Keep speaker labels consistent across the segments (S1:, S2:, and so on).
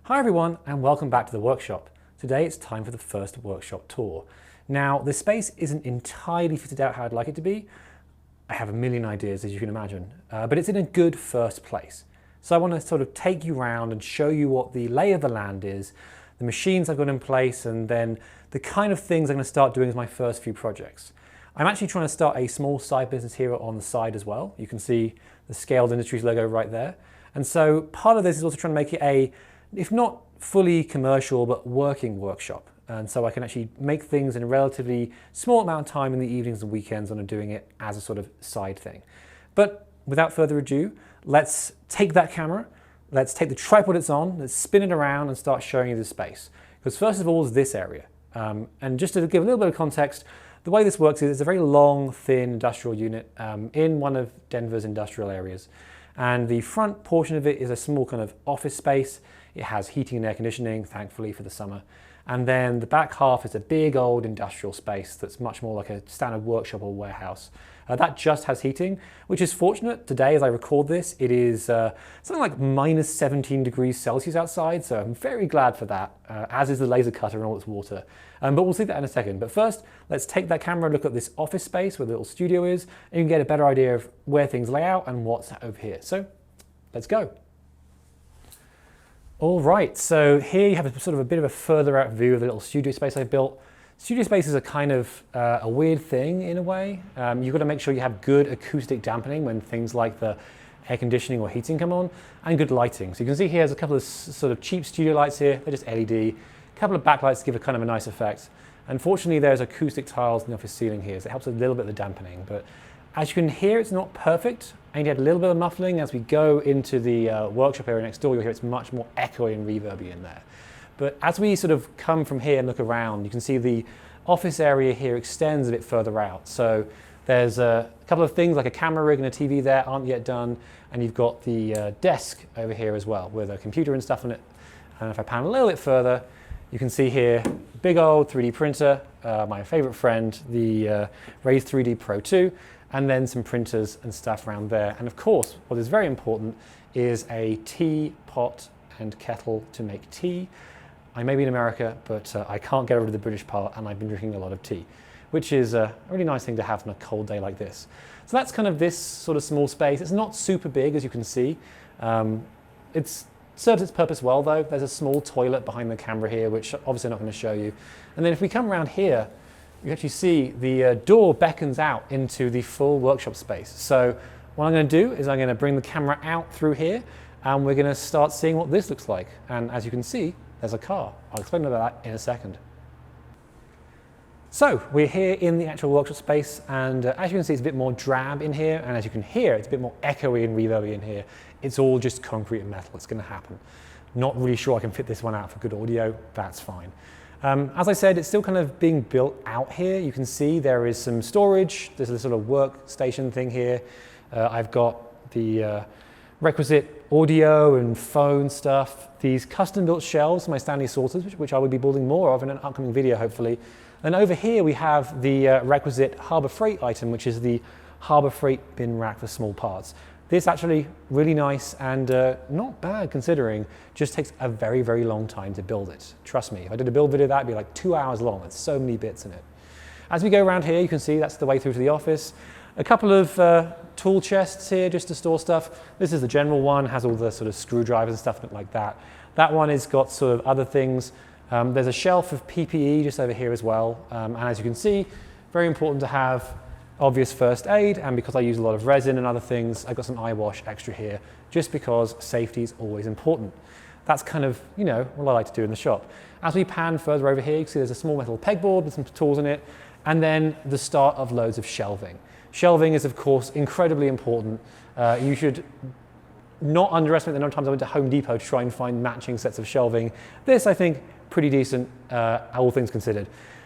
S1: Hi everyone and welcome back to the workshop. Today it's time for the first workshop tour. Now the space isn't entirely fitted out how I'd like it to be. I have a million ideas as you can imagine, but it's in a good first place. So I want to sort of take you around and show you what the lay of the land is, the machines I've got in place, and then the kind of things I'm going to start doing as my first few projects. I'm actually trying to start a small side business here on the side as well. You can see the Scaled Industries logo right there. And so part of this is also trying to make it a, if not fully commercial, but working workshop. And so I can actually make things in a relatively small amount of time in the evenings and weekends when I'm doing it as a sort of side thing. But without further ado, let's take that camera, let's take the tripod it's on, let's spin it around and start showing you the space. Because first of all is this area. And just to give a little bit of context, the way this works is it's a very long, thin industrial unit in one of Denver's industrial areas. And the front portion of it is a small kind of office space. It has heating and air conditioning, thankfully, for the summer. And then the back half is a big old industrial space that's much more like a standard workshop or warehouse. That just has heating, which is fortunate. Today, as I record this, it is something like minus 17 degrees Celsius outside, so I'm very glad for that, as is the laser cutter and all its water. But we'll see that in a second. But first, let's take that camera and look at this office space where the little studio is, and you can get a better idea of where things lay out and what's over here. So let's go. All right, so here you have a sort of a bit of a further out view of the little studio space I built. Studio spaces are kind of a weird thing in a way. You've got to make sure you have good acoustic dampening when things like the air conditioning or heating come on, and good lighting. So you can see here there's a couple of sort of cheap studio lights here. They're just LED. A couple of backlights to give a kind of a nice effect. Unfortunately, there's acoustic tiles in the office ceiling here, so it helps a little bit of the dampening. But as you can hear, it's not perfect. I need to add a little bit of muffling. As we go into the workshop area next door, you'll hear it's much more echoey and reverby in there. But as we sort of come from here and look around, you can see the office area here extends a bit further out. So there's a couple of things like a camera rig and a TV there aren't yet done. And you've got the desk over here as well with a computer and stuff on it. And if I pan a little bit further, you can see here, big old 3D printer, my favorite friend, the Raise 3D Pro 2, and then some printers and stuff around there. And of course, what is very important is a teapot and kettle to make tea. I may be in America, but I can't get over to the British part, and I've been drinking a lot of tea, which is a really nice thing to have on a cold day like this. So that's kind of this sort of small space. It's not super big, as you can see. It serves its purpose well, though. There's a small toilet behind the camera here, which obviously I'm not going to show you. And then if we come around here, you actually see the door beckons out into the full workshop space. So what I'm going to do is I'm going to bring the camera out through here, and we're going to start seeing what this looks like. And as you can see, there's a car. I'll explain about that in a second. So we're here in the actual workshop space, and as you can see, it's a bit more drab in here, and as you can hear, it's a bit more echoey and reverby in here. It's all just concrete and metal. It's going to happen. Not really sure I can fit this one out for good audio. That's fine. As I said, it's still kind of being built out here. You can see there is some storage. There's a sort of workstation thing here. I've got the requisite audio and phone stuff. These custom built shelves, my Stanley saucers, which I will be building more of in an upcoming video, hopefully. And over here we have the requisite Harbor Freight item, which is the Harbor Freight bin rack for small parts. This actually really nice and not bad considering, just takes a very, very long time to build it. Trust me, if I did a build video, that'd be like 2 hours long. There's so many bits in it. As we go around here, you can see that's the way through to the office. A couple of tool chests here just to store stuff. This is the general one, has all the sort of screwdrivers and stuff like that. That one has got sort of other things. There's a shelf of PPE just over here as well. And as you can see, very important to have obvious first aid, and because I use a lot of resin and other things, I've got some eye wash extra here, just because safety is always important. That's kind of, you know, what I like to do in the shop. As we pan further over here, you can see there's a small metal pegboard with some tools in it, and then the start of loads of shelving. Shelving is, of course, incredibly important. You should not underestimate the number of times I went to Home Depot to try and find matching sets of shelving. This, I think, pretty decent, all things considered.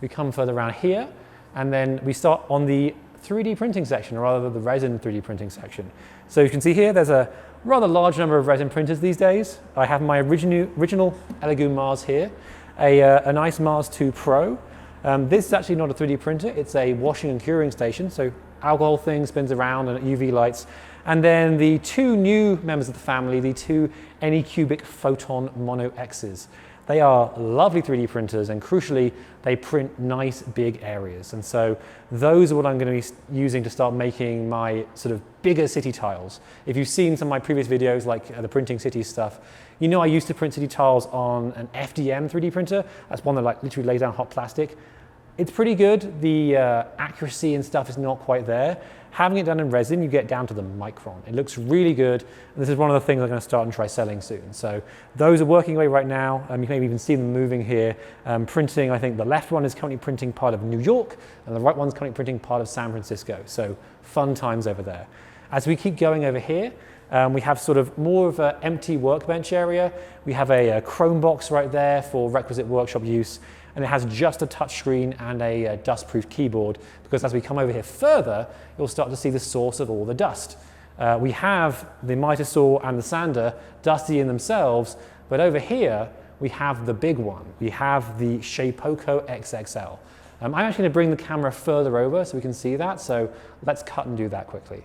S1: We come further around here, and then we start on the 3D printing section, or rather the resin 3D printing section. So you can see here, there's a rather large number of resin printers these days. I have my original Elegoo Mars here, a nice Mars 2 Pro. This is actually not a 3D printer, it's a washing and curing station. So alcohol thing spins around and UV lights, And then the two new members of the family, the two Anycubic Photon Mono X's. They are lovely 3D printers, and crucially, they print nice big areas. And so those are what I'm going to be using to start making my sort of bigger city tiles. If you've seen some of my previous videos, like the printing cities stuff, you know I used to print city tiles on an FDM 3D printer. That's one that like literally lays down hot plastic. It's pretty good. The accuracy and stuff is not quite there. Having it done in resin, you get down to the micron. It looks really good. And this is one of the things I'm going to start and try selling soon. So those are working away right now. You can maybe even see them moving here. Printing, I think the left one is currently printing part of New York, and the right one's currently printing part of San Francisco. So fun times over there. As we keep going over here, we have sort of more of an empty workbench area. We have a Chrome box right there for requisite workshop use. And it has just a touch screen and a dust-proof keyboard, because as we come over here further, you'll start to see the source of all the dust. We have the miter saw and the sander dusty in themselves, but over here we have the big one. We have the Shapeoko XXL. I'm actually going to bring the camera further over so we can see that, so let's cut and do that quickly.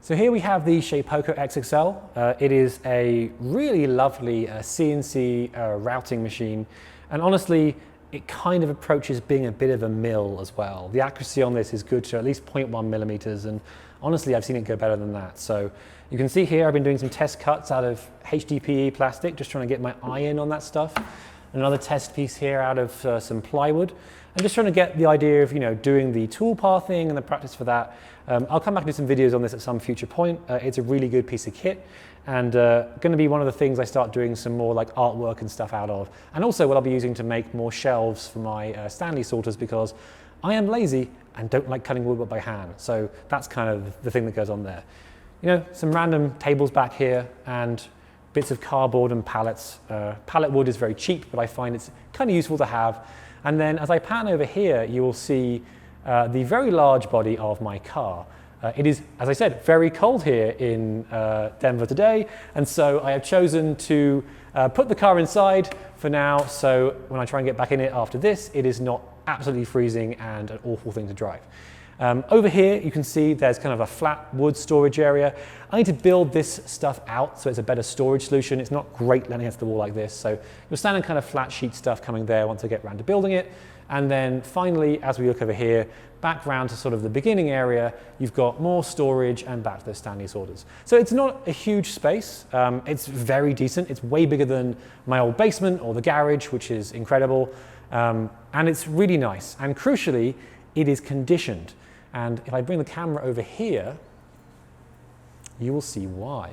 S1: So here we have the Shapeoko XXL. It is a really lovely CNC routing machine. And honestly, it kind of approaches being a bit of a mill as well. The accuracy on this is good to at least 0.1 millimeters, and honestly, I've seen it go better than that. So you can see here, I've been doing some test cuts out of HDPE plastic, just trying to get my eye in on that stuff. Another test piece here out of some plywood. I'm just trying to get the idea of, doing the tool pathing and the practice for that. I'll come back and do some videos on this at some future point. It's a really good piece of kit, and going to be one of the things I start doing some more like artwork and stuff out of. And also what I'll be using to make more shelves for my Stanley sorters, because I am lazy and don't like cutting wood by hand. So that's kind of the thing that goes on there. Some random tables back here and bits of cardboard and pallets. Pallet wood is very cheap, but I find it's kind of useful to have. And then as I pan over here, you will see the very large body of my car. It is, as I said, very cold here in Denver today, and so I have chosen to put the car inside for now, so when I try and get back in it after this, it is not absolutely freezing and an awful thing to drive. Over here, you can see there's kind of a flat wood storage area. I need to build this stuff out so it's a better storage solution. It's not great laying against the wall like this, so you'll standard kind of flat sheet stuff coming there once I get around to building it. And then finally, as we look over here, back round to sort of the beginning area, you've got more storage and back to the Stanley sorters. So it's not a huge space. It's very decent. It's way bigger than my old basement or the garage, which is incredible. And it's really nice. And crucially, it is conditioned. And if I bring the camera over here, you will see why.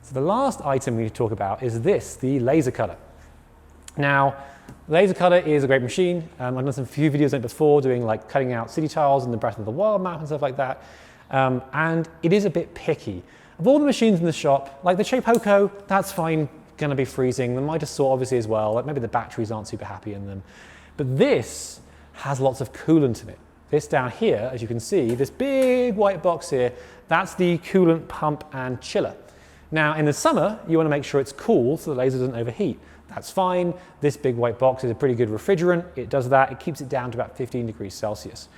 S1: So the last item we need to talk about is this, the laser cutter. Now, the laser cutter is a great machine. I've done some few videos on it before, doing like cutting out city tiles and the Breath of the Wild map and stuff like that. And it is a bit picky. Of all the machines in the shop, like the Shapeoko, that's fine, gonna be freezing. The miter saw obviously as well, like maybe the batteries aren't super happy in them. But this has lots of coolant in it. This down here, as you can see, this big white box here, that's the coolant pump and chiller. Now in the summer, you wanna make sure it's cool so the laser doesn't overheat. That's fine. This big white box is a pretty good refrigerant. It does that. It keeps it down to about 15 degrees Celsius.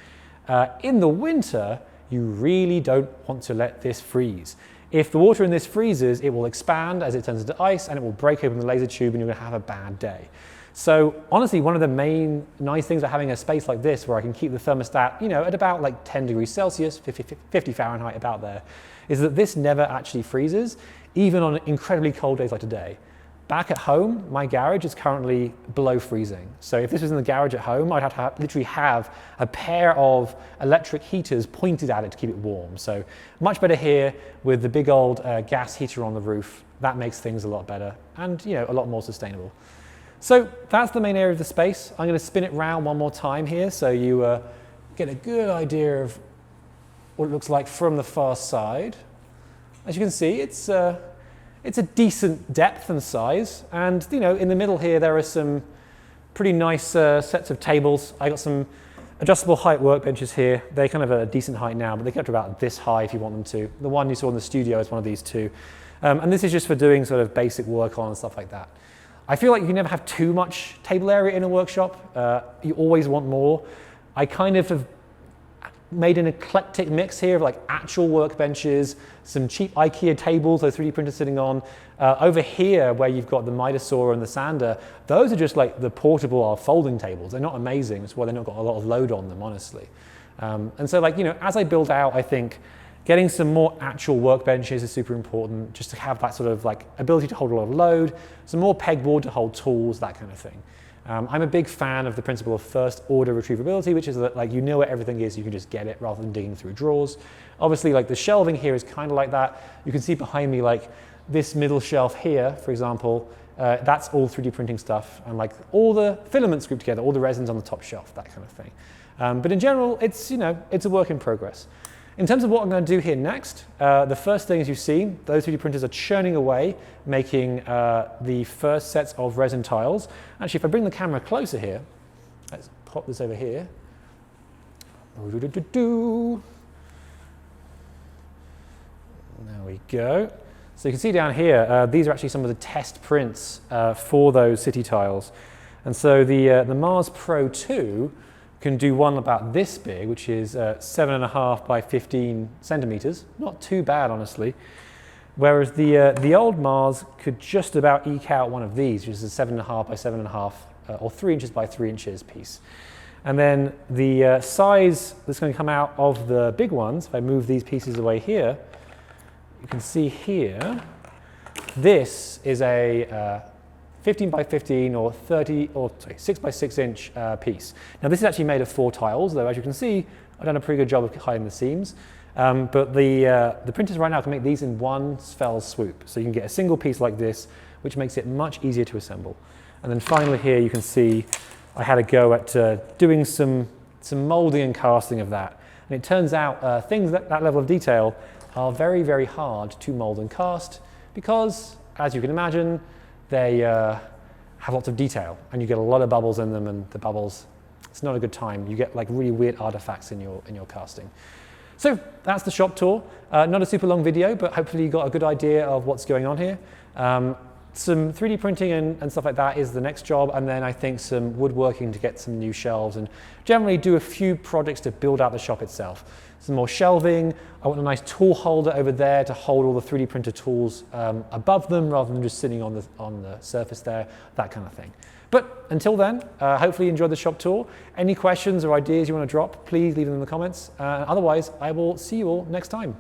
S1: In the winter, you really don't want to let this freeze. If the water in this freezes, it will expand as it turns into ice and it will break open the laser tube and you're going to have a bad day. So honestly, one of the main nice things about having a space like this where I can keep the thermostat, at about like 10 degrees Celsius, 50 Fahrenheit, about there, is that this never actually freezes, even on incredibly cold days like today. Back at home, my garage is currently below freezing. So if this was in the garage at home, I'd have to literally have a pair of electric heaters pointed at it to keep it warm. So much better here with the big old gas heater on the roof. That makes things a lot better and a lot more sustainable. So that's the main area of the space. I'm going to spin it round one more time here so you get a good idea of what it looks like from the far side. As you can see, it's a decent depth and size, and in the middle here there are some pretty nice sets of tables. I got some adjustable height workbenches here. They're kind of a decent height now, but they get up to about this high if you want them to. The one you saw in the studio is one of these two. And this is just for doing sort of basic work on and stuff like that. I feel like you can never have too much table area in a workshop. You always want more. I kind of have made an eclectic mix here of like actual workbenches, some cheap IKEA tables, those 3D printers sitting on. Over here, where you've got the miter saw and the sander, those are just like the portable folding tables. They're not amazing, that's why they've not got a lot of load on them, honestly. And so, like, you know, as I build out, I think getting some more actual workbenches is super important, just to have that sort of like ability to hold a lot of load, some more pegboard to hold tools, that kind of thing. I'm a big fan of the principle of first order retrievability, which is that like you know where everything is, you can just get it rather than digging through drawers. Obviously, like the shelving here is kind of like that. You can see behind me like this middle shelf here, for example, that's all 3D printing stuff, and like all the filaments grouped together, all the resins on the top shelf, that kind of thing. But in general, it's, you know, it's a work in progress. In terms of what I'm going to do here next, the first thing, as you've seen, those 3D printers are churning away, making the first sets of resin tiles. Actually, if I bring the camera closer here, let's pop this over here. There we go. So you can see down here, these are actually some of the test prints for those city tiles. And so the Mars Pro 2 can do one about this big, which is 7.5 by 15 centimeters. Not too bad, honestly. Whereas the old Mars could just about eke out one of these, which is a 7.5 by 7.5 or 3 inches by 3 inches piece. And then the size that's going to come out of the big ones, if I move these pieces away here, you can see here, this is a 15 by 15 or 6 by 6 inch piece. Now this is actually made of 4 tiles, though as you can see, I've done a pretty good job of hiding the seams. But the printers right now can make these in one fell swoop. So you can get a single piece like this, which makes it much easier to assemble. And then finally here you can see I had a go at doing some molding and casting of that. And it turns out things that level of detail are very, very hard to mold and cast because, as you can imagine, they have lots of detail and you get a lot of bubbles in them, and the bubbles, it's not a good time. You get like really weird artifacts in your casting. So that's the shop tour. Not a super long video, but hopefully you got a good idea of what's going on here. Some 3D printing and stuff like that is the next job, and then I think some woodworking to get some new shelves and generally do a few projects to build out the shop itself. Some more shelving. I want a nice tool holder over there to hold all the 3D printer tools above them rather than just sitting on the surface there, that kind of thing. But until then, hopefully you enjoyed the shop tour. Any questions or ideas you want to drop, please leave them in the comments. Otherwise, I will see you all next time.